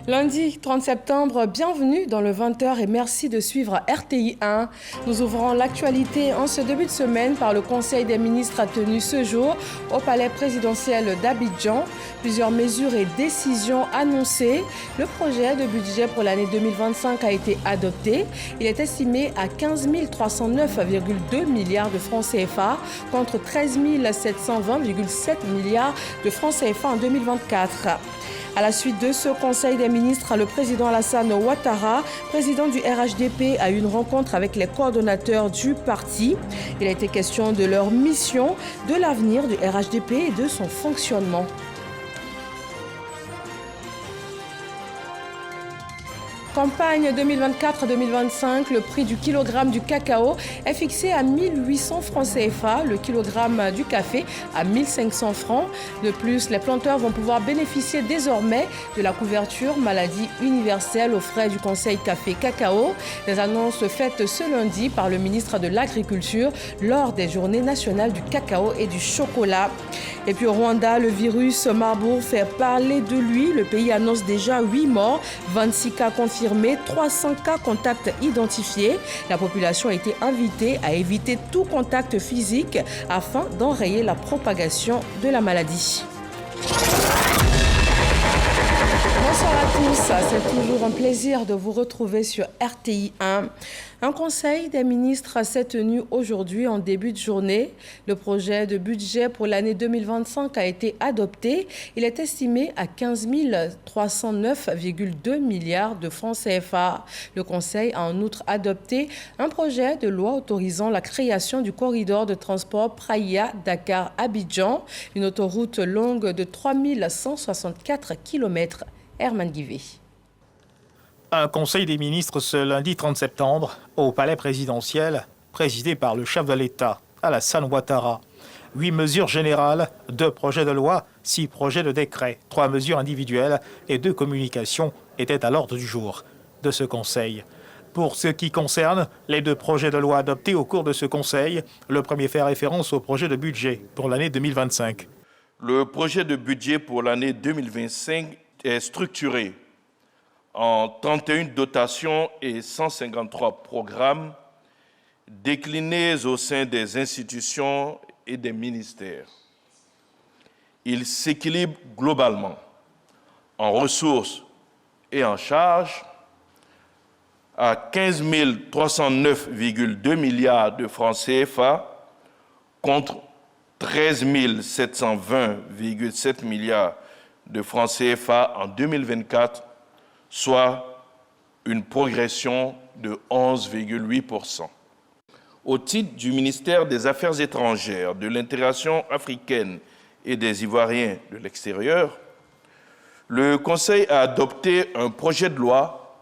Lundi 30 septembre, bienvenue dans le 20h et merci de suivre RTI 1. Nous ouvrons l'actualité en ce début de semaine par le Conseil des ministres tenu ce jour au palais présidentiel d'Abidjan. Plusieurs mesures et décisions annoncées. Le projet de budget pour l'année 2025 a été adopté. Il est estimé à 15 309,2 milliards de francs CFA contre 13 720,7 milliards de francs CFA en 2024. À la suite de ce Conseil des ministres, le président Alassane Ouattara, président du RHDP, a eu une rencontre avec les coordonnateurs du parti. Il a été question de leur mission, de l'avenir du RHDP et de son fonctionnement. Campagne 2024-2025, le prix du kilogramme du cacao est fixé à 1800 francs CFA, le kilogramme du café à 1500 francs. De plus, les planteurs vont pouvoir bénéficier désormais de la couverture maladie universelle aux frais du Conseil café-cacao. Les annonces faites ce lundi par le ministre de l'Agriculture lors des journées nationales du cacao et du chocolat. Et puis au Rwanda, le virus Marburg fait parler de lui. Le pays annonce déjà 8 morts, 26 cas confirmés, 300 cas contacts identifiés. La population a été invitée à éviter tout contact physique afin d'enrayer la propagation de la maladie. Bonsoir à tous, c'est toujours un plaisir de vous retrouver sur RTI 1. Un conseil des ministres s'est tenu aujourd'hui en début de journée. Le projet de budget pour l'année 2025 a été adopté. Il est estimé à 15 309,2 milliards de francs CFA. Le conseil a en outre adopté un projet de loi autorisant la création du corridor de transport Praia-Dakar-Abidjan, une autoroute longue de 3164 km. Herman Guivet. Un conseil des ministres ce lundi 30 septembre au palais présidentiel, présidé par le chef de l'État, Alassane Ouattara. 8 mesures générales, 2 projets de loi, 6 projets de décret, 3 mesures individuelles et 2 communications étaient à l'ordre du jour de ce conseil. Pour ce qui concerne les 2 projets de loi adoptés au cours de ce conseil, le premier fait référence au projet de budget pour l'année 2025. Le projet de budget pour l'année 2025 est structuré en 31 dotations et 153 programmes déclinés au sein des institutions et des ministères. Il s'équilibre globalement en ressources et en charges à 15 309,2 milliards de francs CFA contre 13 720,7 milliards de francs CFA en 2024, soit une progression de 11,8%. Au titre du ministère des Affaires étrangères, de l'intégration africaine et des Ivoiriens de l'extérieur, le Conseil a adopté un projet de loi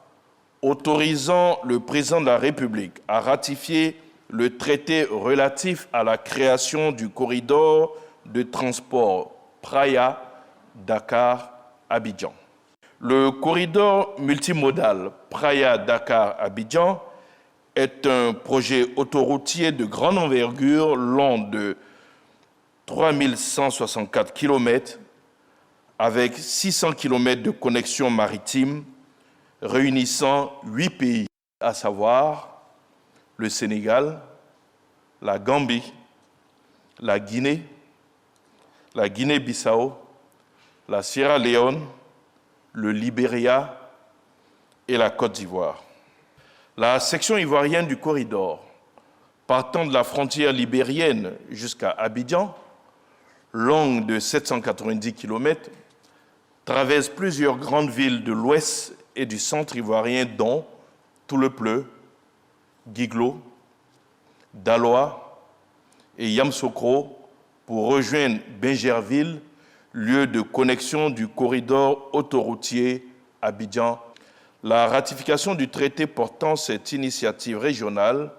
autorisant le président de la République à ratifier le traité relatif à la création du corridor de transport Praia-Dakar-Abidjan. Le corridor multimodal Praia-Dakar-Abidjan est un projet autoroutier de grande envergure long de 3164 km avec 600 km de connexion maritime réunissant 8 pays, à savoir le Sénégal, la Gambie, la Guinée, la Guinée-Bissau, la Sierra Leone, le Libéria et la Côte d'Ivoire. La section ivoirienne du corridor, partant de la frontière libérienne jusqu'à Abidjan, longue de 790 km, traverse plusieurs grandes villes de l'ouest et du centre ivoirien dont Toulepleu, Guiglo, Daloa et Yamoussoukro pour rejoindre Bingerville, lieu de connexion du corridor autoroutier Abidjan. La ratification du traité portant cette initiative régionale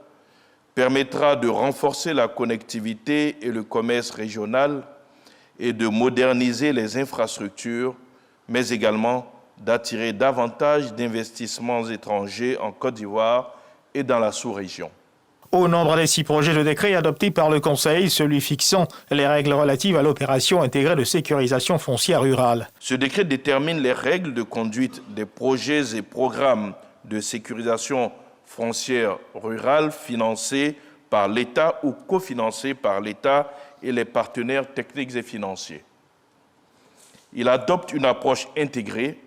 permettra de renforcer la connectivité et le commerce régional et de moderniser les infrastructures, mais également d'attirer davantage d'investissements étrangers en Côte d'Ivoire et dans la sous-région. Au nombre des 6 projets de décret adoptés par le Conseil, celui fixant les règles relatives à l'opération intégrée de sécurisation foncière rurale. Ce décret détermine les règles de conduite des projets et programmes de sécurisation foncière rurale financés par l'État ou cofinancés par l'État et les partenaires techniques et financiers. Il adopte une approche intégrée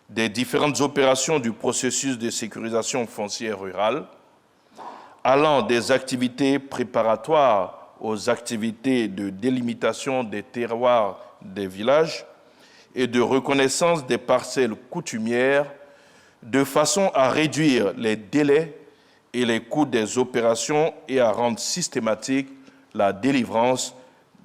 des différentes opérations du processus de sécurisation foncière rurale, allant des activités préparatoires aux activités de délimitation des terroirs des villages et de reconnaissance des parcelles coutumières, de façon à réduire les délais et les coûts des opérations et à rendre systématique la délivrance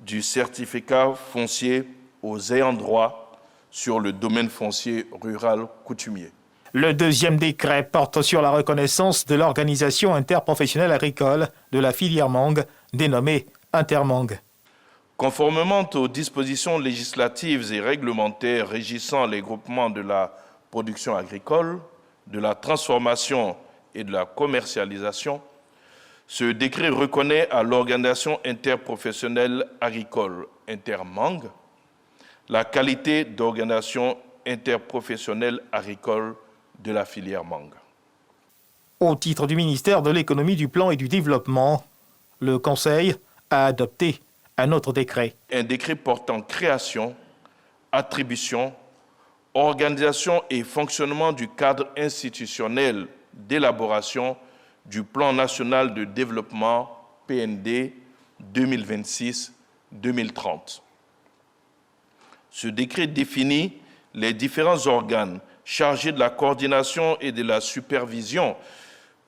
du certificat foncier aux ayants droit sur le domaine foncier rural coutumier. Le deuxième décret porte sur la reconnaissance de l'organisation interprofessionnelle agricole de la filière mangue, dénommée Intermangue. Conformément aux dispositions législatives et réglementaires régissant les groupements de la production agricole, de la transformation et de la commercialisation, ce décret reconnaît à l'organisation interprofessionnelle agricole Intermangue la qualité d'organisation interprofessionnelle agricole de la filière mangue. Au titre du ministère de l'Économie, du Plan et du Développement, le Conseil a adopté un autre décret. Un décret portant création, attribution, organisation et fonctionnement du cadre institutionnel d'élaboration du Plan national de développement PND 2026-2030. Ce décret définit les différents organes chargés de la coordination et de la supervision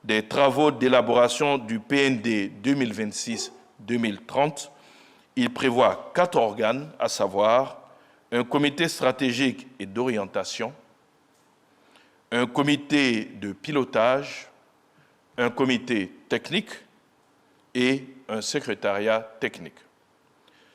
des travaux d'élaboration du PND 2026-2030. Il prévoit 4 organes, à savoir un comité stratégique et d'orientation, un comité de pilotage, un comité technique et un secrétariat technique.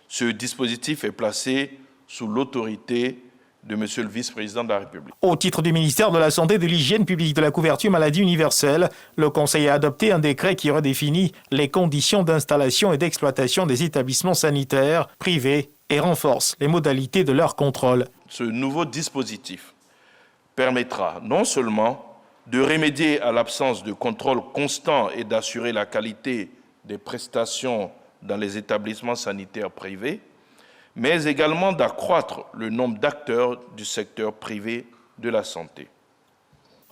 Ce dispositif est placé sous l'autorité de M. le vice-président de la République. Au titre du ministère de la Santé, de l'Hygiène publique, de la couverture maladie universelle, le Conseil a adopté un décret qui redéfinit les conditions d'installation et d'exploitation des établissements sanitaires privés et renforce les modalités de leur contrôle. Ce nouveau dispositif permettra non seulement de remédier à l'absence de contrôle constant et d'assurer la qualité des prestations dans les établissements sanitaires privés, mais également d'accroître le nombre d'acteurs du secteur privé de la santé.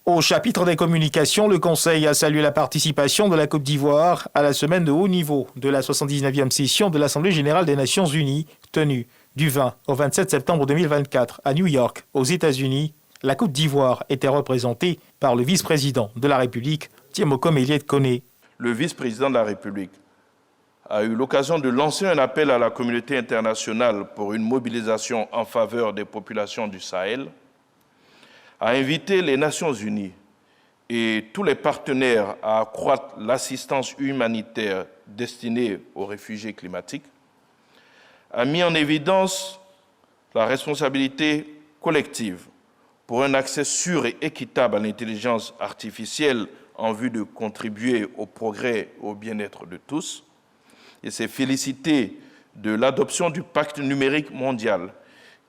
Au chapitre des communications, le Conseil a salué la participation de la Côte d'Ivoire à la semaine de haut niveau de la 79e session de l'Assemblée générale des Nations unies, tenue du 20 au 27 septembre 2024 à New York, aux États-Unis. La Côte d'Ivoire était représentée par le vice-président de la République, Tiemoko Méliès-Koné. Le vice-président de la République a eu l'occasion de lancer un appel à la communauté internationale pour une mobilisation en faveur des populations du Sahel, a invité les Nations unies et tous les partenaires à accroître l'assistance humanitaire destinée aux réfugiés climatiques, a mis en évidence la responsabilité collective pour un accès sûr et équitable à l'intelligence artificielle en vue de contribuer au progrès et au bien-être de tous, et s'est félicité de l'adoption du pacte numérique mondial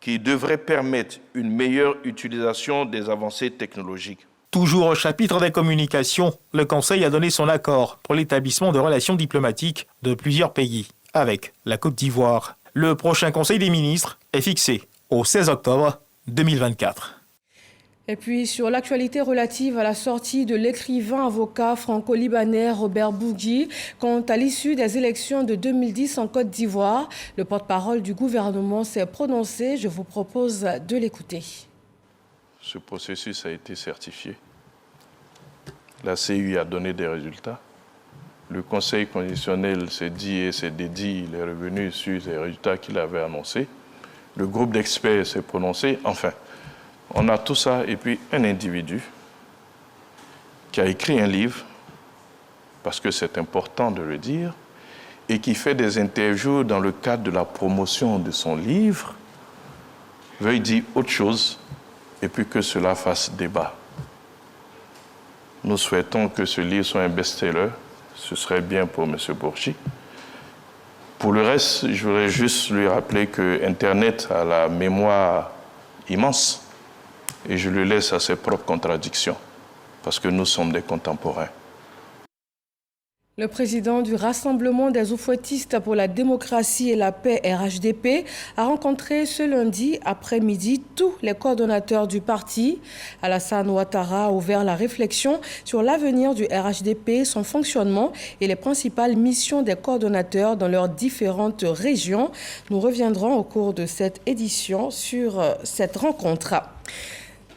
qui devrait permettre une meilleure utilisation des avancées technologiques. Toujours au chapitre des communications, le Conseil a donné son accord pour l'établissement de relations diplomatiques de plusieurs pays avec la Côte d'Ivoire. Le prochain Conseil des ministres est fixé au 16 octobre 2024. Et puis, sur l'actualité relative à la sortie de l'écrivain avocat franco-libanais Robert Bougui, quant à l'issue des élections de 2010 en Côte d'Ivoire, le porte-parole du gouvernement s'est prononcé. Je vous propose de l'écouter. Ce processus a été certifié. La CEI a donné des résultats. Le Conseil constitutionnel s'est dit et s'est dédié, il est revenu sur les résultats qu'il avait annoncés. Le groupe d'experts s'est prononcé. Enfin, on a tout ça, et puis un individu qui a écrit un livre, parce que c'est important de le dire, et qui fait des interviews dans le cadre de la promotion de son livre, veuille dire autre chose, et puis que cela fasse débat. Nous souhaitons que ce livre soit un best-seller, ce serait bien pour M. Bourgi. Pour le reste, je voudrais juste lui rappeler que Internet a la mémoire immense et je le laisse à ses propres contradictions parce que nous sommes des contemporains. Le président du Rassemblement des oufouettistes pour la démocratie et la paix, RHDP, a rencontré ce lundi après-midi tous les coordonnateurs du parti. Alassane Ouattara a ouvert la réflexion sur l'avenir du RHDP, son fonctionnement et les principales missions des coordonnateurs dans leurs différentes régions. Nous reviendrons au cours de cette édition sur cette rencontre.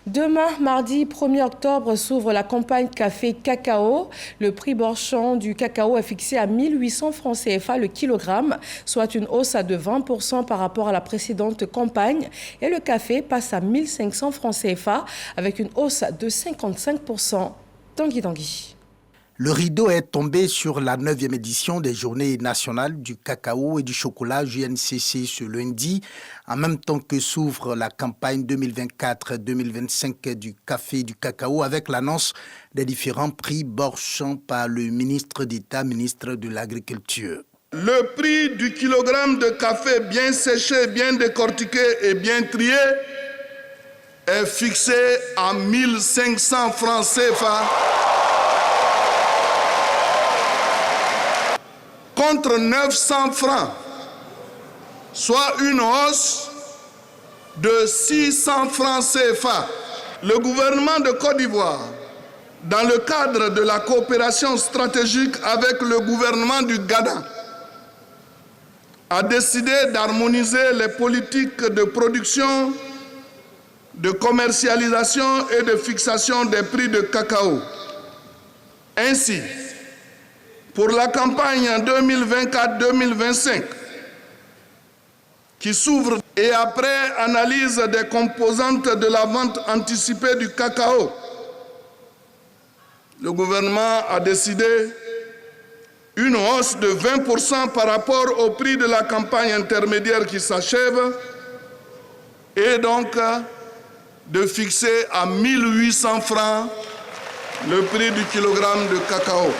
Demain, mardi 1er octobre, s'ouvre la campagne café-cacao. Le prix marchand du cacao est fixé à 1800 francs CFA le kilogramme, soit une hausse de 20% par rapport à la précédente campagne. Et le café passe à 1500 francs CFA avec une hausse de 55%. Tanguy. Le rideau est tombé sur la 9e édition des Journées nationales du cacao et du chocolat JNCC ce lundi, en même temps que s'ouvre la campagne 2024-2025 du café et du cacao avec l'annonce des différents prix borchants par le ministre d'État, ministre de l'Agriculture. Le prix du kilogramme de café bien séché, bien décortiqué et bien trié est fixé à 1500 francs CFA. Contre 900 francs, soit une hausse de 600 francs CFA. Le gouvernement de Côte d'Ivoire, dans le cadre de la coopération stratégique avec le gouvernement du Ghana, a décidé d'harmoniser les politiques de production, de commercialisation et de fixation des prix de cacao. Ainsi, pour la campagne 2024-2025, qui s'ouvre et après analyse des composantes de la vente anticipée du cacao, le gouvernement a décidé une hausse de 20% par rapport au prix de la campagne intermédiaire qui s'achève et donc de fixer à 1800 francs le prix du kilogramme de cacao.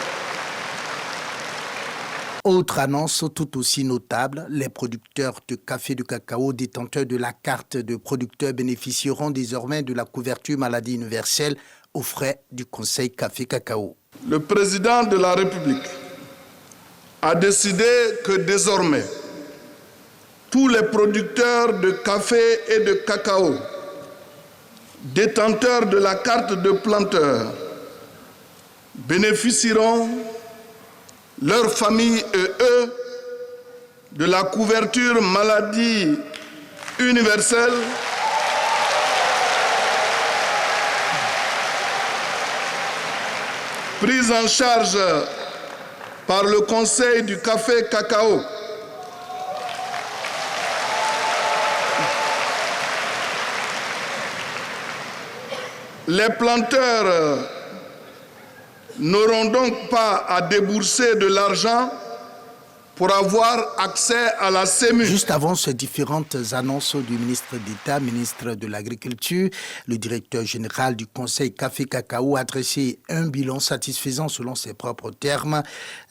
Autre annonce tout aussi notable, les producteurs de café et de cacao détenteurs de la carte de producteurs bénéficieront désormais de la couverture maladie universelle aux frais du Conseil café-cacao. Le président de la République a décidé que désormais, tous les producteurs de café et de cacao, détenteurs de la carte de planteur, bénéficieront, leurs familles et eux, de la couverture maladie universelle prise en charge par le Conseil du café-cacao. Les planteurs n'auront donc pas à débourser de l'argent pour avoir accès à la CEMU. Juste avant ces différentes annonces du ministre d'État, ministre de l'Agriculture, le directeur général du Conseil Café-Cacao a dressé un bilan satisfaisant selon ses propres termes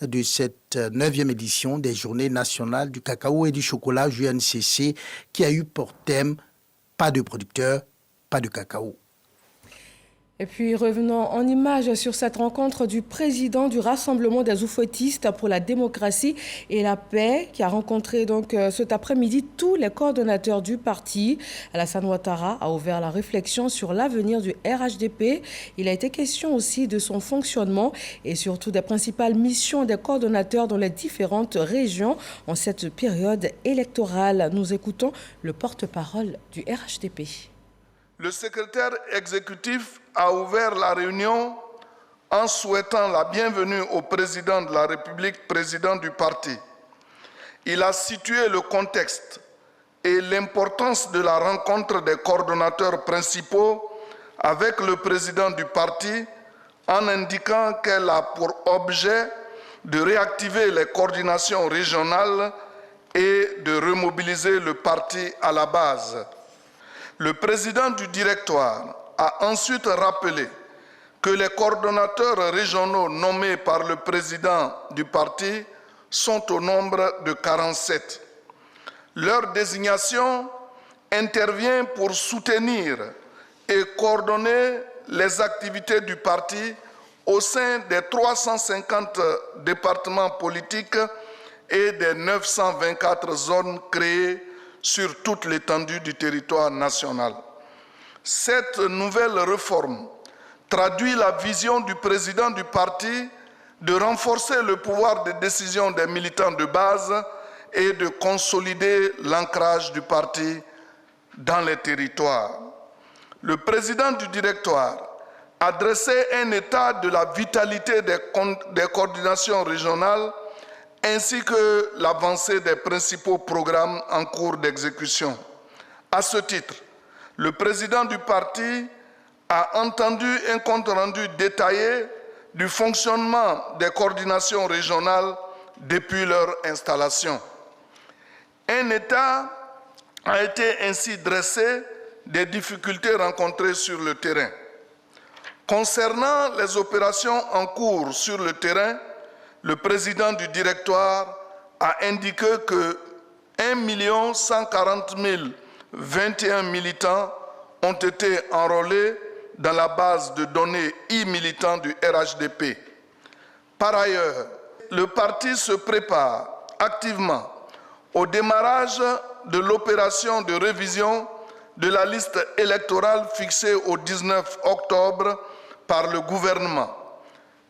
de cette 9e édition des Journées nationales du cacao et du chocolat JNCC qui a eu pour thème « Pas de producteurs, pas de cacao ». Et puis revenons en images sur cette rencontre du président du Rassemblement des oufouettistes pour la démocratie et la paix qui a rencontré donc cet après-midi tous les coordonnateurs du parti. Alassane Ouattara a ouvert la réflexion sur l'avenir du RHDP. Il a été question aussi de son fonctionnement et surtout des principales missions des coordonnateurs dans les différentes régions en cette période électorale. Nous écoutons le porte-parole du RHDP. Le secrétaire exécutif a ouvert la réunion en souhaitant la bienvenue au président de la République, président du parti. Il a situé le contexte et l'importance de la rencontre des coordonnateurs principaux avec le président du parti en indiquant qu'elle a pour objet de réactiver les coordinations régionales et de remobiliser le parti à la base. Le président du directoire a ensuite rappelé que les coordonnateurs régionaux nommés par le président du parti sont au nombre de 47. Leur désignation intervient pour soutenir et coordonner les activités du parti au sein des 350 départements politiques et des 924 zones créées sur toute l'étendue du territoire national. Cette nouvelle réforme traduit la vision du président du parti de renforcer le pouvoir de décision des militants de base et de consolider l'ancrage du parti dans les territoires. Le président du directoire a dressé un état de la vitalité des coordinations régionales ainsi que l'avancée des principaux programmes en cours d'exécution. À ce titre, le président du parti a entendu un compte-rendu détaillé du fonctionnement des coordinations régionales depuis leur installation. Un état a été ainsi dressé des difficultés rencontrées sur le terrain. Concernant les opérations en cours sur le terrain, le président du directoire a indiqué que 1 140 021 militants ont été enrôlés dans la base de données e-militants du RHDP. Par ailleurs, le parti se prépare activement au démarrage de l'opération de révision de la liste électorale fixée au 19 octobre par le gouvernement.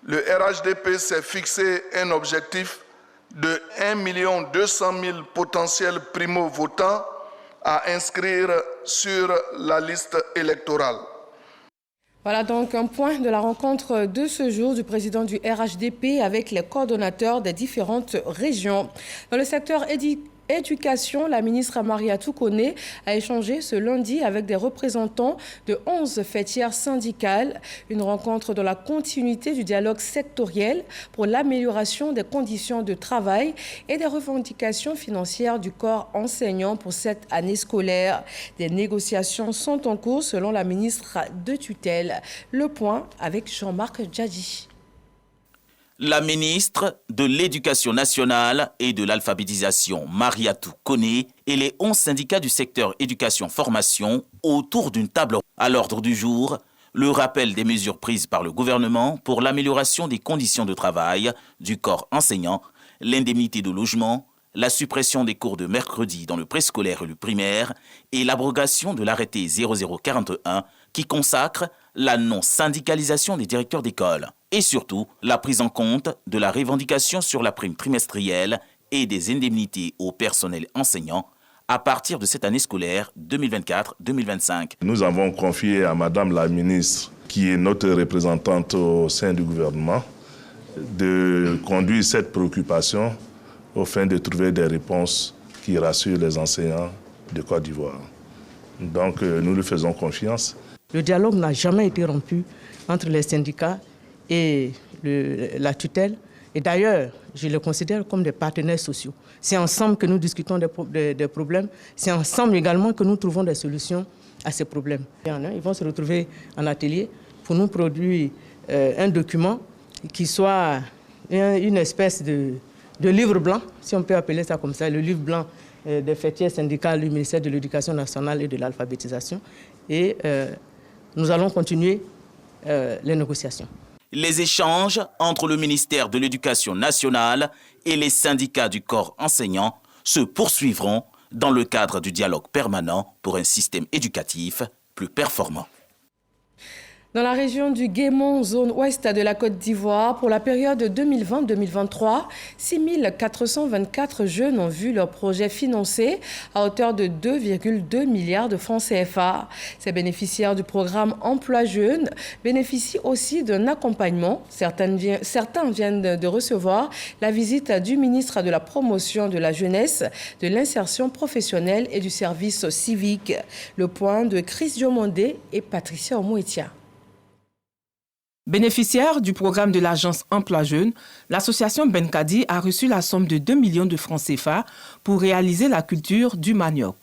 Le RHDP s'est fixé un objectif de 1 200 000 potentiels primo-votants à inscrire sur la liste électorale. Voilà donc un point de la rencontre de ce jour du président du RHDP avec les coordonnateurs des différentes régions. Dans le secteur éducation, la ministre Mariatou Koné a échangé ce lundi avec des représentants de 11 fêtières syndicales. Une rencontre dans la continuité du dialogue sectoriel pour l'amélioration des conditions de travail et des revendications financières du corps enseignant pour cette année scolaire. Des négociations sont en cours selon la ministre de tutelle. Le point avec Jean-Marc Djadji. La ministre de l'Éducation nationale et de l'alphabétisation, Mariatou Koné, et les 11 syndicats du secteur éducation-formation autour d'une table à l'ordre du jour, le rappel des mesures prises par le gouvernement pour l'amélioration des conditions de travail du corps enseignant, l'indemnité de logement, la suppression des cours de mercredi dans le préscolaire et le primaire et l'abrogation de l'arrêté 0041 qui consacre la non-syndicalisation des directeurs d'école. Et surtout, la prise en compte de la revendication sur la prime trimestrielle et des indemnités au personnel enseignant à partir de cette année scolaire 2024-2025. Nous avons confié à Madame la ministre, qui est notre représentante au sein du gouvernement, de conduire cette préoccupation au fin de trouver des réponses qui rassurent les enseignants de Côte d'Ivoire. Donc nous lui faisons confiance. Le dialogue n'a jamais été rompu entre les syndicats et la tutelle. Et d'ailleurs, je les considère comme des partenaires sociaux. C'est ensemble que nous discutons des problèmes. C'est ensemble également que nous trouvons des solutions à ces problèmes. Ils vont se retrouver en atelier pour nous produire un document qui soit une espèce de livre blanc, si on peut appeler ça comme ça, le livre blanc des fêtières syndicales du ministère de l'Éducation nationale et de l'alphabétisation. Et nous allons continuer les négociations. Les échanges entre le ministère de l'Éducation nationale et les syndicats du corps enseignant se poursuivront dans le cadre du dialogue permanent pour un système éducatif plus performant. Dans la région du Guémon, zone ouest de la Côte d'Ivoire, pour la période 2020-2023, 6 424 jeunes ont vu leur projet financé à hauteur de 2,2 milliards de francs CFA. Ces bénéficiaires du programme Emploi Jeunes bénéficient aussi d'un accompagnement. Certains viennent de recevoir la visite du ministre de la Promotion de la Jeunesse, de l'Insertion professionnelle et du service civique. Le point de Chris Diomondé et Patricia Omouetia. Bénéficiaire du programme de l'agence Emploi Jeunes, l'association Benkadi a reçu la somme de 2 millions de francs CFA pour réaliser la culture du manioc.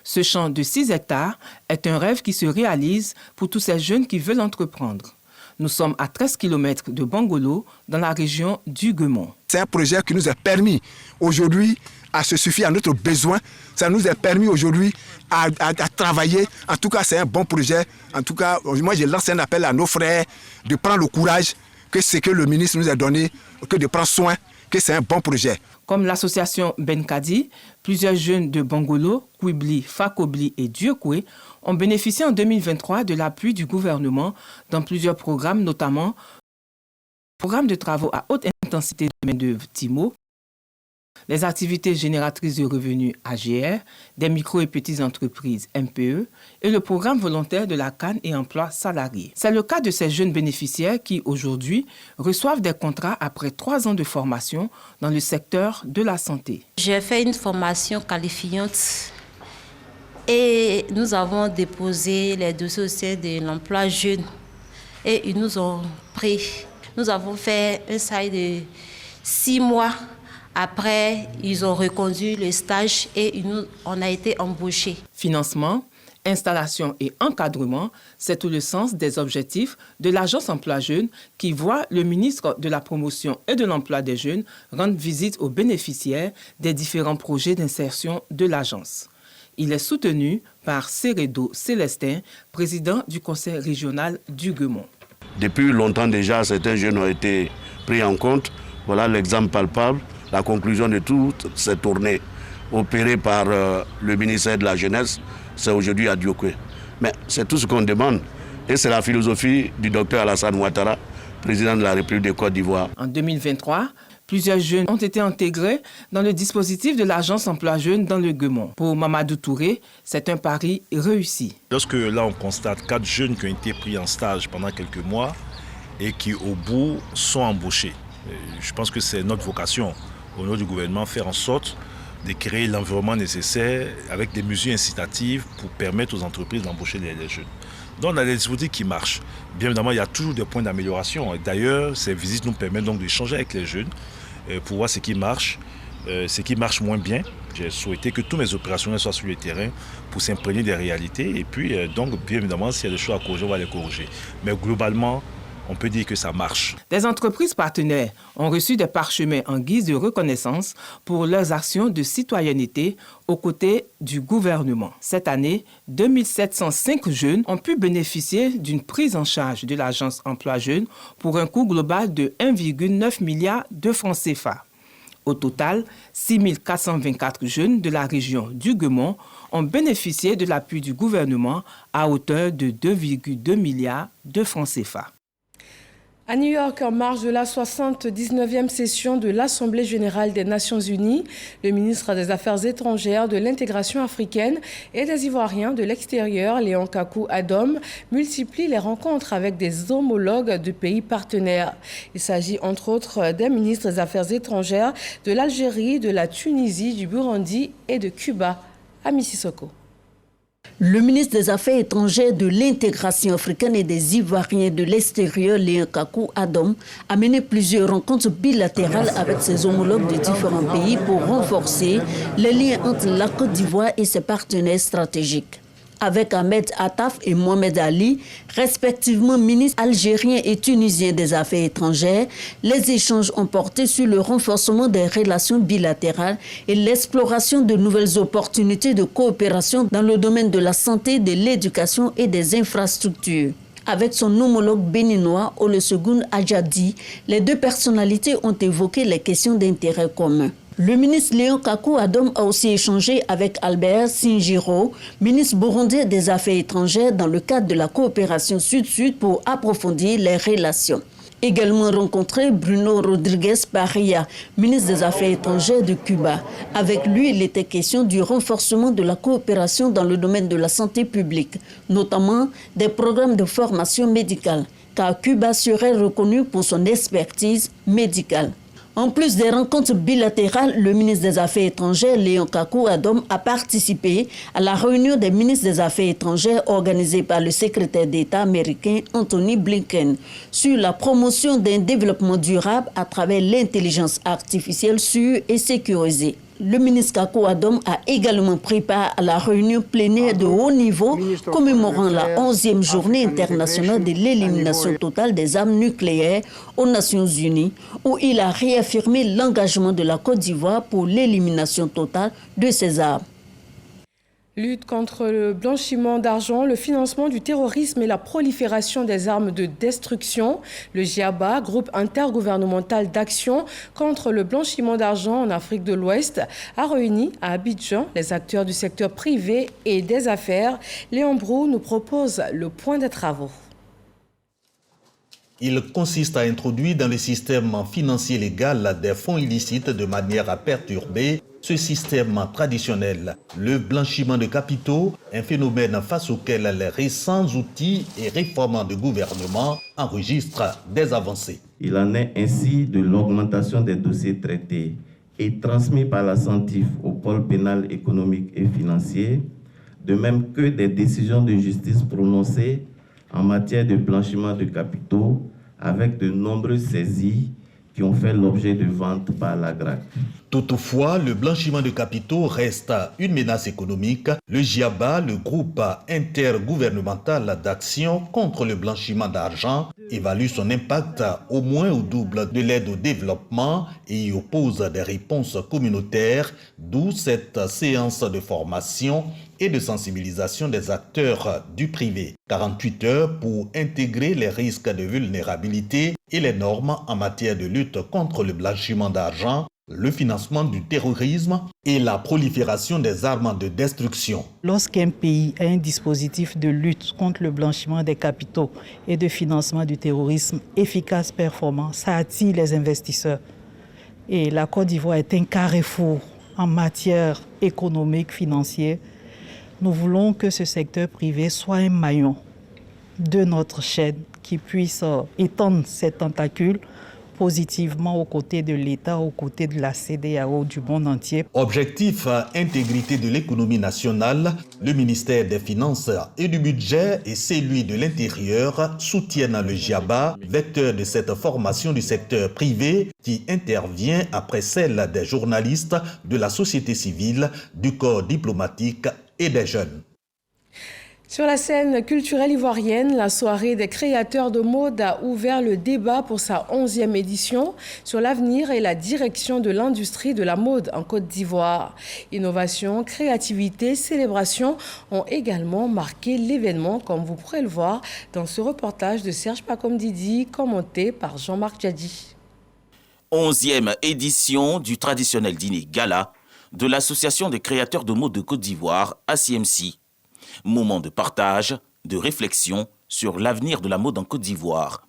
Ce champ de 6 hectares est un rêve qui se réalise pour tous ces jeunes qui veulent entreprendre. Nous sommes à 13 km de Bangolo, dans la région du Guemon. C'est un projet qui nous a permis aujourd'hui à se suffire à notre besoin. Ça nous a permis aujourd'hui à travailler. En tout cas, c'est un bon projet. En tout cas, moi, je lance un appel à nos frères de prendre le courage que ce que le ministre nous a donné, que de prendre soin, que c'est un bon projet. Comme l'association Benkadi, plusieurs jeunes de Bangolo, Kwibli, Fakobli et Dieukwé ont bénéficié en 2023 de l'appui du gouvernement dans plusieurs programmes, notamment le programme de travaux à haute intensité de main-d'œuvre TIMO, les activités génératrices de revenus AGR, des micro- et petites entreprises MPE et le programme volontaire de la CAN et emploi salarié. C'est le cas de ces jeunes bénéficiaires qui, aujourd'hui, reçoivent des contrats après 3 ans de formation dans le secteur de la santé. J'ai fait une formation qualifiante et nous avons déposé les dossiers au sein de l'emploi jeune et ils nous ont pris. Nous avons fait un stage de 6 mois. Après, ils ont reconduit le stage et on a été embauchés. Financement, installation et encadrement, c'est tout le sens des objectifs de l'Agence Emploi Jeunes qui voit le ministre de la Promotion et de l'Emploi des Jeunes rendre visite aux bénéficiaires des différents projets d'insertion de l'agence. Il est soutenu par Seredo Célestin, président du conseil régional du Guemon. Depuis longtemps déjà, certains jeunes ont été pris en compte. Voilà l'exemple palpable. La conclusion de toute cette tournée opérée par le ministère de la Jeunesse, c'est aujourd'hui à Dieukwé. Mais c'est tout ce qu'on demande et c'est la philosophie du docteur Alassane Ouattara, président de la République de Côte d'Ivoire. En 2023, plusieurs jeunes ont été intégrés dans le dispositif de l'Agence Emploi Jeunes dans le Guemon. Pour Mamadou Touré, c'est un pari réussi. Lorsque là on constate 4 jeunes qui ont été pris en stage pendant quelques mois et qui au bout sont embauchés, je pense que c'est notre vocation au niveau du gouvernement, faire en sorte de créer l'environnement nécessaire avec des mesures incitatives pour permettre aux entreprises d'embaucher les jeunes. Donc on a des dispositifs qui marchent. Bien évidemment, il y a toujours des points d'amélioration. D'ailleurs, ces visites nous permettent donc d'échanger avec les jeunes pour voir ce qui marche moins bien. J'ai souhaité que tous mes opérationnels soient sur le terrain pour s'imprégner des réalités. Et puis, donc, bien évidemment, s'il y a des choses à corriger, on va les corriger. Mais globalement, on peut dire que ça marche. Des entreprises partenaires ont reçu des parchemins en guise de reconnaissance pour leurs actions de citoyenneté aux côtés du gouvernement. Cette année, 2705 jeunes ont pu bénéficier d'une prise en charge de l'Agence Emploi Jeunes pour un coût global de 1,9 milliard de francs CFA. Au total, 6424 jeunes de la région du Guemon ont bénéficié de l'appui du gouvernement à hauteur de 2,2 milliards de francs CFA. À New York, en marge de la 79e session de l'Assemblée générale des Nations unies, le ministre des Affaires étrangères, de l'intégration africaine et des Ivoiriens de l'extérieur, Léon Kakou Adom, multiplie les rencontres avec des homologues de pays partenaires. Il s'agit entre autres des ministres des Affaires étrangères de l'Algérie, de la Tunisie, du Burundi et de Cuba. À Mississauga. Le ministre des Affaires étrangères, de l'intégration africaine et des Ivoiriens de l'extérieur, Léon Kakou Adom, a mené plusieurs rencontres bilatérales avec ses homologues de différents pays pour renforcer les liens entre la Côte d'Ivoire et ses partenaires stratégiques. Avec Ahmed Attaf et Mohamed Ali, respectivement ministres algériens et tunisiens des Affaires étrangères, les échanges ont porté sur le renforcement des relations bilatérales et l'exploration de nouvelles opportunités de coopération dans le domaine de la santé, de l'éducation et des infrastructures. Avec son homologue béninois, Olusegun Adjadi, les deux personnalités ont évoqué les questions d'intérêt commun. Le ministre Léon Kakou Adom a aussi échangé avec Albert Singiro, ministre burundais des Affaires étrangères, dans le cadre de la coopération Sud-Sud pour approfondir les relations. Également rencontré Bruno Rodriguez Parilla, ministre des Affaires étrangères de Cuba. Avec lui, il était question du renforcement de la coopération dans le domaine de la santé publique, notamment des programmes de formation médicale, car Cuba serait reconnu pour son expertise médicale. En plus des rencontres bilatérales, le ministre des Affaires étrangères, Léon Kakou Adom, a participé à la réunion des ministres des Affaires étrangères organisée par le secrétaire d'État américain Anthony Blinken sur la promotion d'un développement durable à travers l'intelligence artificielle sûre et sécurisée. Le ministre Kakou Adom a également pris part à la réunion plénière de haut niveau commémorant la 11e journée internationale de l'élimination totale des armes nucléaires aux Nations Unies, où il a réaffirmé l'engagement de la Côte d'Ivoire pour l'élimination totale de ces armes. Lutte contre le blanchiment d'argent, le financement du terrorisme et la prolifération des armes de destruction. Le GIABA, groupe intergouvernemental d'action contre le blanchiment d'argent en Afrique de l'Ouest, a réuni à Abidjan les acteurs du secteur privé et des affaires. Léon Brou nous propose le point des travaux. Il consiste à introduire dans le système financier légal des fonds illicites de manière à perturber ce système traditionnel. Le blanchiment de capitaux, un phénomène face auquel les récents outils et réformes de gouvernement enregistrent des avancées. Il en est ainsi de l'augmentation des dossiers traités et transmis par la CENTIF au pôle pénal économique et financier, de même que des décisions de justice prononcées en matière de blanchiment de capitaux avec de nombreuses saisies qui ont fait l'objet de ventes par la GRAC. Toutefois, le blanchiment de capitaux reste une menace économique. Le GIABA, le groupe intergouvernemental d'action contre le blanchiment d'argent, évalue son impact au moins au double de l'aide au développement et y oppose des réponses communautaires, d'où cette séance de formation et de sensibilisation des acteurs du privé. 48 heures pour intégrer les risques de vulnérabilité et les normes en matière de lutte contre le blanchiment d'argent, le financement du terrorisme et la prolifération des armes de destruction. Lorsqu'un pays a un dispositif de lutte contre le blanchiment des capitaux et de financement du terrorisme efficace, performant, ça attire les investisseurs. Et la Côte d'Ivoire est un carrefour en matière économique, financière. Nous voulons que ce secteur privé soit un maillon de notre chaîne qui puisse étendre ses tentacules positivement aux côtés de l'État, aux côtés de la CEDEAO, du monde entier. Objectif, intégrité de l'économie nationale, le ministère des Finances et du Budget et celui de l'Intérieur soutiennent le GIABA, vecteur de cette formation du secteur privé qui intervient après celle des journalistes, de la société civile, du corps diplomatique et des jeunes. Sur la scène culturelle ivoirienne, la soirée des créateurs de mode a ouvert le débat pour sa 11e édition sur l'avenir et la direction de l'industrie de la mode en Côte d'Ivoire. Innovation, créativité, célébration ont également marqué l'événement, comme vous pourrez le voir dans ce reportage de Serge Pacom-Didi, commenté par Jean-Marc Djadi. 11e édition du traditionnel dîner gala de l'Association des créateurs de mode de Côte d'Ivoire, ACMC. Moment de partage, de réflexion sur l'avenir de la mode en Côte d'Ivoire.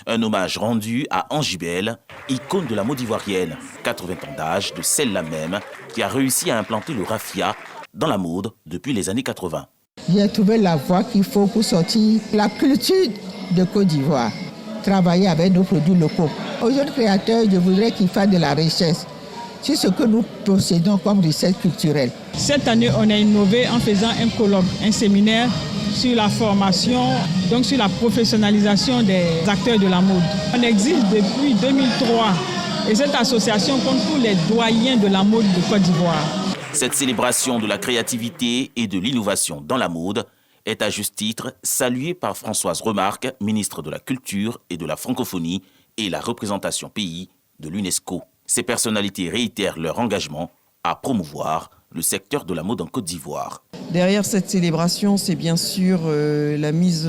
Un hommage rendu à Angibel, icône de la mode ivoirienne, 80 ans d'âge, de celle-là même, qui a réussi à implanter le raffia dans la mode depuis les années 80. J'ai trouvé la voie qu'il faut pour sortir la culture de Côte d'Ivoire, travailler avec nos produits locaux. Aux jeunes créateurs, je voudrais qu'ils fassent de la richesse. C'est ce que nous possédons comme richesse culturelle. Cette année, on a innové en faisant un colloque, un séminaire sur la formation, donc sur la professionnalisation des acteurs de la mode. On existe depuis 2003 et cette association compte tous les doyens de la mode de Côte d'Ivoire. Cette célébration de la créativité et de l'innovation dans la mode est à juste titre saluée par Françoise Remarque, ministre de la Culture et de la Francophonie et la représentation pays de l'UNESCO. Ces personnalités réitèrent leur engagement à promouvoir le secteur de la mode en Côte d'Ivoire. Derrière cette célébration, c'est bien sûr la mise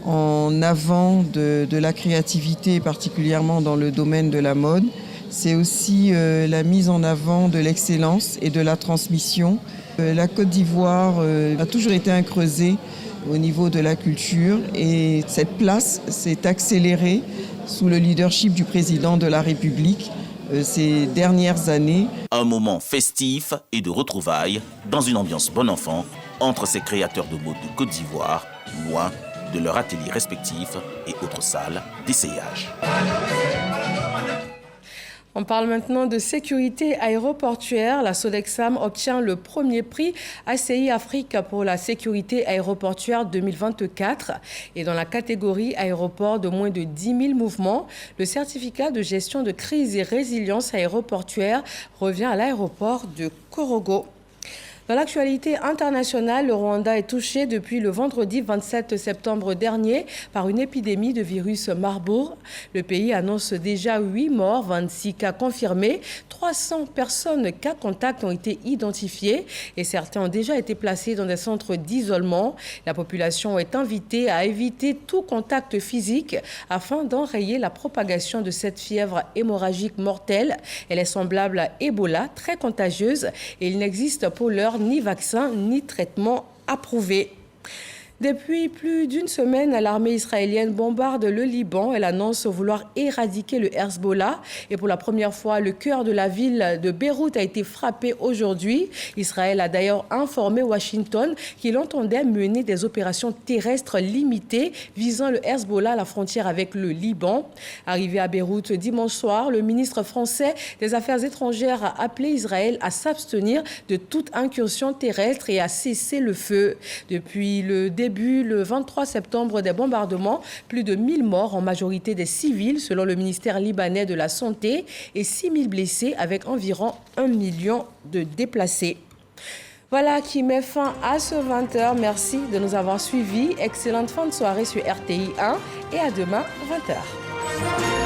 en avant de la créativité, particulièrement dans le domaine de la mode. C'est aussi la mise en avant de l'excellence et de la transmission. La Côte d'Ivoire a toujours été un creuset au niveau de la culture et cette place s'est accélérée sous le leadership du président de la République ces dernières années. Un moment festif et de retrouvailles dans une ambiance bon enfant entre ces créateurs de mode de Côte d'Ivoire, loin de leurs ateliers respectifs et autres salles d'essayage. On parle maintenant de sécurité aéroportuaire. La Sodexam obtient le premier prix ACI Afrique pour la sécurité aéroportuaire 2024. Et dans la catégorie aéroport de moins de 10 000 mouvements, le certificat de gestion de crise et résilience aéroportuaire revient à l'aéroport de Korogo. Dans l'actualité internationale, le Rwanda est touché depuis le vendredi 27 septembre dernier par une épidémie de virus Marburg. Le pays annonce déjà 8 morts, 26 cas confirmés, 300 personnes cas contacts ont été identifiées et certains ont déjà été placés dans des centres d'isolement. La population est invitée à éviter tout contact physique afin d'enrayer la propagation de cette fièvre hémorragique mortelle. Elle est semblable à Ebola, très contagieuse et il n'existe pour l'heure ni vaccin ni traitement approuvé. Depuis plus d'une semaine, l'armée israélienne bombarde le Liban. Elle annonce vouloir éradiquer le Hezbollah. Et pour la première fois, le cœur de la ville de Beyrouth a été frappé aujourd'hui. Israël a d'ailleurs informé Washington qu'il entendait mener des opérations terrestres limitées visant le Hezbollah à la frontière avec le Liban. Arrivé à Beyrouth dimanche soir, le ministre français des Affaires étrangères a appelé Israël à s'abstenir de toute incursion terrestre et à cesser le feu. Depuis le début, le 23 septembre, des bombardements, plus de 1000 morts, en majorité des civils, selon le ministère libanais de la Santé, et 6000 blessés, avec environ 1 million de déplacés. Voilà qui met fin à ce 20h. Merci de nous avoir suivis. Excellente fin de soirée sur RTI 1 et à demain 20h.